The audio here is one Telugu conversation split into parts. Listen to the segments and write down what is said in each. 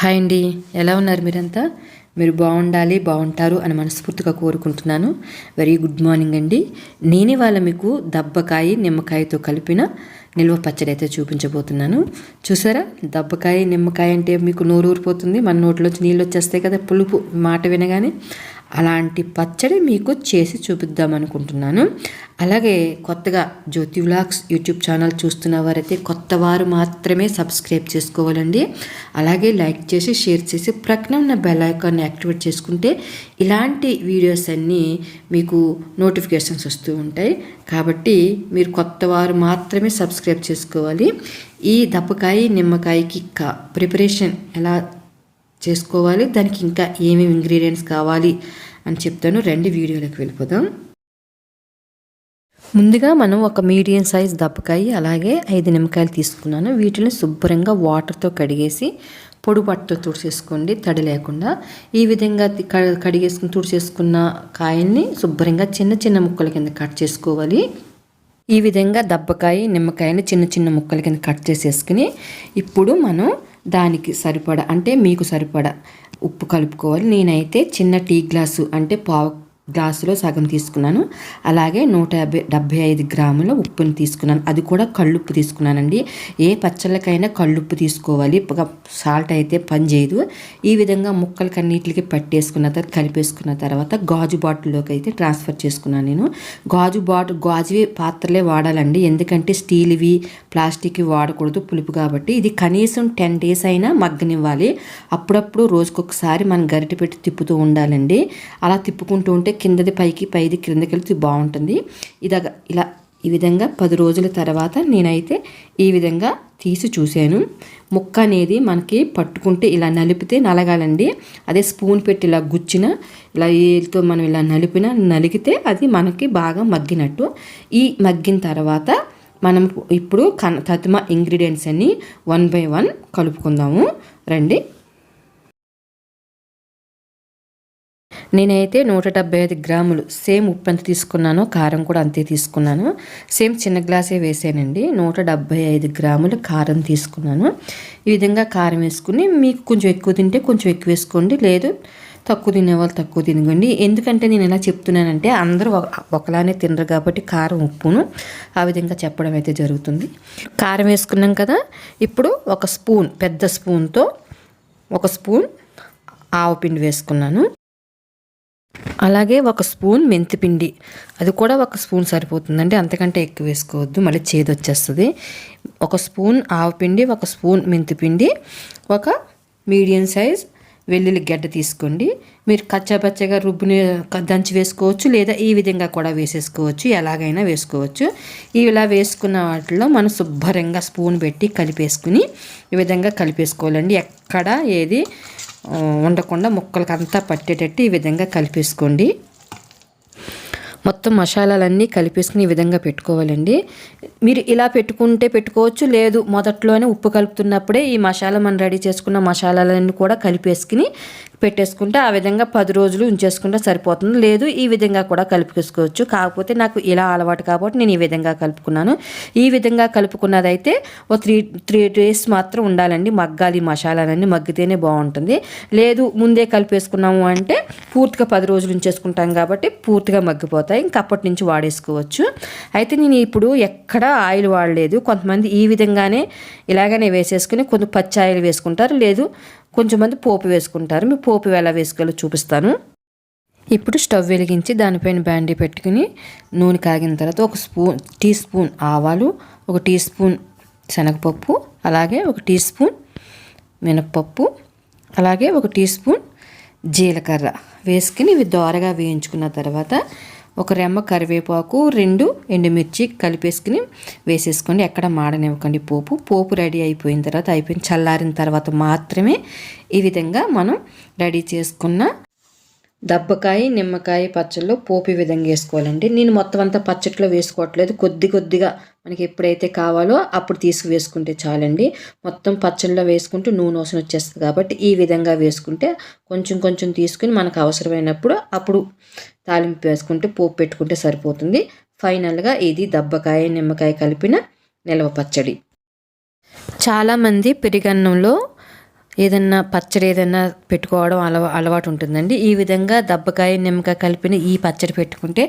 హాయ్ అండి, ఎలా ఉన్నారు మీరంతా? మీరు బాగుండాలి, బాగుంటారు అని మనస్ఫూర్తిగా కోరుకుంటున్నాను. వెరీ గుడ్ మార్నింగ్ అండి. నేనే మీకు దబ్బకాయ నిమ్మకాయతో కలిపిన నిల్వ పచ్చడి అయితే చూపించబోతున్నాను. చూసారా, దబ్బకాయ నిమ్మకాయ అంటే మీకు నోరు ఊరిపోతుంది, మన నోట్లోంచి నీళ్ళు వచ్చేస్తాయి కదా పులుపు మాట వినగానే. అలాంటి పచ్చడి మీకు చేసి చూపిద్దాం అనుకుంటున్నాను. అలాగే కొత్తగా జ్యోతి వ్లాగ్స్ యూట్యూబ్ ఛానల్ చూస్తున్న వారైతే కొత్త వారు మాత్రమే సబ్స్క్రైబ్ చేసుకోవాలండి. అలాగే లైక్ చేసి షేర్ చేసి ప్రక్కన ఉన్న బెల్ ఐకాన్ని యాక్టివేట్ చేసుకుంటే ఇలాంటి వీడియోస్ అన్నీ మీకు నోటిఫికేషన్స్ వస్తూ ఉంటాయి. కాబట్టి మీరు కొత్త వారు మాత్రమే సబ్స్క్రైబ్ చేసుకోవాలి. ఈ దబ్బకాయ నిమ్మకాయకి ప్రిపరేషన్ ఎలా చేసుకోవాలి, దానికి ఇంకా ఏమేమి ఇంగ్రీడియంట్స్ కావాలి అని చెప్తాను. రెండు వీడియోలకు వెళ్ళిపోదాం. ముందుగా మనం ఒక మీడియం సైజ్ దబ్బకాయ అలాగే 5 నిమ్మకాయలు తీసుకున్నాను. వీటిని శుభ్రంగా వాటర్తో కడిగేసి పొడి పట్టుతో తుడిచేసుకోండి, తడి లేకుండా. ఈ విధంగా కడిగేసుకుని తుడిచేసుకున్న కాయల్ని శుభ్రంగా చిన్న చిన్న ముక్కల కింద కట్ చేసుకోవాలి. ఈ విధంగా దబ్బకాయ నిమ్మకాయని చిన్న చిన్న ముక్కల కింద కట్ చేసేసుకుని ఇప్పుడు మనం దానికి సరిపడా అంటే మీకు సరిపడా ఉప్పు కలుపుకోవాలి. నేనైతే చిన్న టీ గ్లాసు అంటే పావు గ్లాసులో సగం తీసుకున్నాను. అలాగే 175 గ్రాముల ఉప్పుని తీసుకున్నాను. అది కూడా కళ్ళుప్పు తీసుకున్నానండి. ఏ పచ్చళ్ళకైనా కళ్ళుప్పు తీసుకోవాలి, సాల్ట్ అయితే పని చేయదు. ఈ విధంగా ముక్కలకన్నిటికి పట్టేసుకున్న తర్వాత కలిపేసుకున్న తర్వాత గాజు బాటిల్లోకి అయితే ట్రాన్స్ఫర్ చేసుకున్నాను. నేను గాజువి పాత్రలే వాడాలండి, ఎందుకంటే స్టీల్వి ప్లాస్టిక్వి వాడకూడదు, పులుపు కాబట్టి. ఇది కనీసం 10 days అయినా మగ్గనివ్వాలి. అప్పుడప్పుడు రోజుకొకసారి మనం గరిటె పెట్టి తిప్పుతూ ఉండాలండి. అలా తిప్పుకుంటూ ఉంటే కిందది పైకి పైది క్రిందకి వెళ్తే బాగుంటుంది. ఇలా ఈ విధంగా 10 రోజుల తర్వాత నేనైతే ఈ విధంగా తీసి చూశాను. ముక్క అనేది మనకి పట్టుకుంటే ఇలా నలిపితే నలగాలండి. అదే స్పూన్ పెట్టి ఇలా గుచ్చిన ఇలా ఏలుతో మనం ఇలా నలిగితే అది మనకి బాగా మగ్గినట్టు. ఈ మగ్గిన తర్వాత మనం ఇప్పుడు తతిమ ఇంగ్రీడియంట్స్ అన్ని 1 by 1 కలుపుకుందాము రండి. నేనైతే 175 గ్రాములు సేమ్ ఉప్పు ఎంత తీసుకున్నానో కారం కూడా అంతే తీసుకున్నాను. సేమ్ చిన్న గ్లాసే వేసానండి. 175 గ్రాములు కారం తీసుకున్నాను. ఈ విధంగా కారం వేసుకుని మీకు కొంచెం ఎక్కువ తింటే కొంచెం ఎక్కువ వేసుకోండి, లేదు తక్కువ తినేవాళ్ళు తక్కువ తినకండి. ఎందుకంటే నేను ఎలా చెప్తున్నానంటే అందరూ ఒకలానే తినరు కాబట్టి కారం ఉప్పును ఆ విధంగా చెప్పడం అయితే జరుగుతుంది. కారం వేసుకున్నాం కదా, ఇప్పుడు ఒక స్పూన్ పెద్ద స్పూన్తో 1 స్పూన్ ఆవపిండి వేసుకున్నాను. అలాగే 1 స్పూన్ మెంతిపిండి, అది కూడా 1 స్పూన్ సరిపోతుందండి, అంతకంటే ఎక్కువ వేసుకోవద్దు, మళ్ళీ చేదు వచ్చేస్తుంది. 1 స్పూన్ ఆవపిండి, 1 స్పూన్ మెంతిపిండి, 1 మీడియం సైజ్ వెల్లుల్లి గడ్డ తీసుకోండి. మీరు కచ్చాపచ్చగా దంచి వేసుకోవచ్చు, లేదా ఈ విధంగా కూడా వేసేసుకోవచ్చు, ఎలాగైనా వేసుకోవచ్చు. ఇలా వేసుకున్న వాటిలో మనం శుభ్రంగా స్పూన్ పెట్టి కలిపేసుకుని ఈ విధంగా కలిపేసుకోవాలండి. ఎక్కడ ఏది ఉండకుండా ముక్కలకి అంతా పట్టేటట్టు ఈ విధంగా కలిపేసుకోండి. మొత్తం మసాలాలన్నీ కలిపేసుకుని ఈ విధంగా పెట్టుకోవాలండి. మీరు ఇలా పెట్టుకోవచ్చు, లేదు మొదట్లోనే ఉప్పు కలుపుతున్నప్పుడే ఈ మసాలా మనం రెడీ చేసుకున్న మసాలాలన్నీ కూడా కలిపేసుకుని పెట్టేసుకుంటే ఆ విధంగా 10 రోజులు ఉంచేసుకుంటే సరిపోతుంది. లేదు ఈ విధంగా కూడా కలుపుకేసుకోవచ్చు. కాకపోతే నాకు ఇలా అలవాటు కాబట్టి నేను ఈ విధంగా కలుపుకున్నాను. ఈ విధంగా కలుపుకున్నదైతే 3 days మాత్రం ఉండాలండి, మగ్గాలి. మసాలాలన్నీ మగ్గితేనే బాగుంటుంది. లేదు ముందే కలిపేసుకున్నాము అంటే పూర్తిగా 10 రోజులు ఉంచేసుకుంటాం కాబట్టి పూర్తిగా మగ్గిపోతాయి, ఇంకా అప్పటి నుంచి వాడేసుకోవచ్చు. అయితే నేను ఇప్పుడు ఎక్కడ ఆయిల్ వాడలేదు. కొంతమంది ఈ విధంగానే ఇలాగనే వేసేసుకుని కొంచెం పచ్చి ఆయిల్ వేసుకుంటారు, లేదు కొంచెం మంది పోపు వేసుకుంటారు. మీ పోపు ఎలా వేసుకోవాలో చూపిస్తాను. ఇప్పుడు స్టవ్ వెలిగించి దానిపైన బాండీ పెట్టుకుని నూనె కాగిన తర్వాత 1 టీ స్పూన్ ఆవాలు, 1 టీ స్పూన్ శనగపప్పు, అలాగే 1 టీ స్పూన్ మినప్పప్పు, అలాగే 1 టీ స్పూన్ జీలకర్ర వేసుకుని ఇవి దోరగా వేయించుకున్న తర్వాత 1 రెమ్మ కరివేపాకు, 2 ఎండుమిర్చి కలిపేసుకుని వేసేసుకోండి. ఎక్కడ మాడనివ్వకండి. పోపు రెడీ అయిపోయిన తర్వాత చల్లారిన తర్వాత మాత్రమే ఈ విధంగా మనం రెడీ చేసుకున్న దబ్బకాయ నిమ్మకాయ పచ్చళ్ళు పోపు విధంగా వేసుకోవాలండి. నేను మొత్తం అంతా పచ్చట్లో వేసుకోవట్లేదు, కొద్దిగా మనకి ఎప్పుడైతే కావాలో అప్పుడు వేసుకుంటే చాలండి. మొత్తం పచ్చళ్ళలో వేసుకుంటూ నూనె వాసన వచ్చేస్తుంది కాబట్టి ఈ విధంగా వేసుకుంటే కొంచెం తీసుకుని మనకు అవసరమైనప్పుడు అప్పుడు తాలింపు వేసుకుంటే పోపు పెట్టుకుంటే సరిపోతుంది. ఫైనల్గా ఇది దబ్బకాయ నిమ్మకాయ కలిపిన నిల్వ పచ్చడి. చాలామంది పెరుగన్నంలో ఏదన్నా పచ్చడి ఏదన్నా పెట్టుకోవడం అలవాటు ఉంటుందండి. ఈ విధంగా దబ్బకాయ నిమ్మకాయ కలిపిన ఈ పచ్చడి పెట్టుకుంటే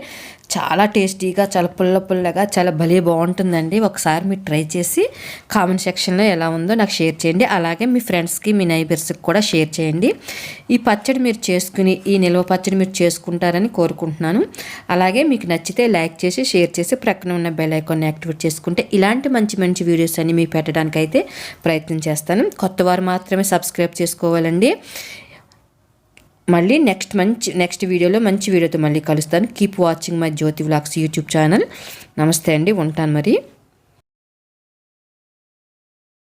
చాలా టేస్టీగా, చాలా పుల్లగా, చాలా భలే బాగుంటుందండి. ఒకసారి మీరు ట్రై చేసి కామెంట్ సెక్షన్లో ఎలా ఉందో నాకు షేర్ చేయండి. అలాగే మీ ఫ్రెండ్స్కి, మీ నైబర్స్కి కూడా షేర్ చేయండి. ఈ పచ్చడి మీరు చేసుకుని, ఈ నిల్వ పచ్చడి మీరు చేసుకుంటారని కోరుకుంటున్నాను. అలాగే మీకు నచ్చితే లైక్ చేసి, షేర్ చేసి, ప్రక్కన ఉన్న బెల్ ఐకాన్ని యాక్టివేట్ చేసుకుంటే ఇలాంటి మంచి వీడియోస్ అన్ని మీకు పెట్టడానికి అయితే ప్రయత్నం చేస్తాను. కొత్త వారు మాత్రమే సబ్స్క్రైబ్ చేసుకోవాలండి. మళ్ళీ నెక్స్ట్ వీడియోలో మంచి వీడియోతో మళ్ళీ కలుస్తాను. Keep watching my Jyothi vlogs YouTube channel. నమస్తే అండి, ఉంటాను మరి.